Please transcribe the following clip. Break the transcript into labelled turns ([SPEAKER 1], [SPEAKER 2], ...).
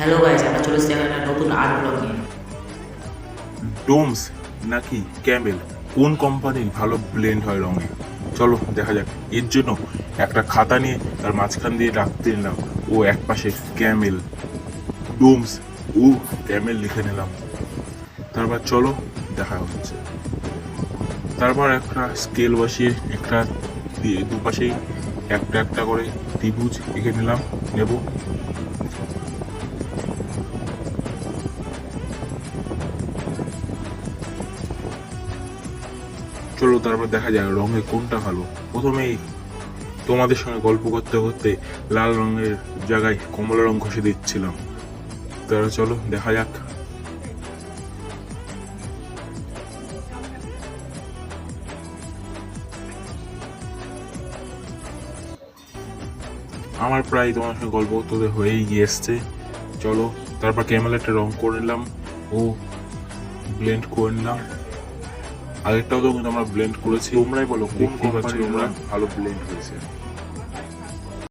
[SPEAKER 1] Hello guys, আমরা চলে এসেছি একটা নতুন আর্ট ব্লগ নিয়ে।
[SPEAKER 2] ডোমস নাকি ক্যামেল কোন কোম্পানির ভালো ব্লেন্ড হয় রঙে? চলো দেখা যাক। এর জন্য একটা খাতা নিয়ে তার মাঝখান দিয়ে রাখতে নিলাম ও এক পাশে ক্যামেল, ডোমস ও ক্যামেল লিখে নিলাম। তারপর চলো দেখা হচ্ছে। তারপর একটা স্কেল বসিয়ে একটা দিয়ে দুপাশেই একটা একটা করে ত্রিভুজ এঁকে নেব। চলো তারপর দেখা যায় রঙে কোনটা ভালো। প্রথমেই তোমাদের সঙ্গে গল্প করতে করতে লাল রঙের জায়গায় কমলা রং ঘষে দিচ্ছিলাম। তাহলে চলো দেখা যাক। আমার প্রায় তোমার সঙ্গে গল্প করতে করতে হয়েই গিয়ে এসছে। চলো তারপর ক্যামেল একটা রং করে নিলাম ও ব্লেন্ড করে নিলাম। আগেরটাও তো কিন্তু আমরা ব্লেন্ড করেছি। তোমরাই বলো কোন কোম্পানির ভালো ব্লেন্ড হয়েছে।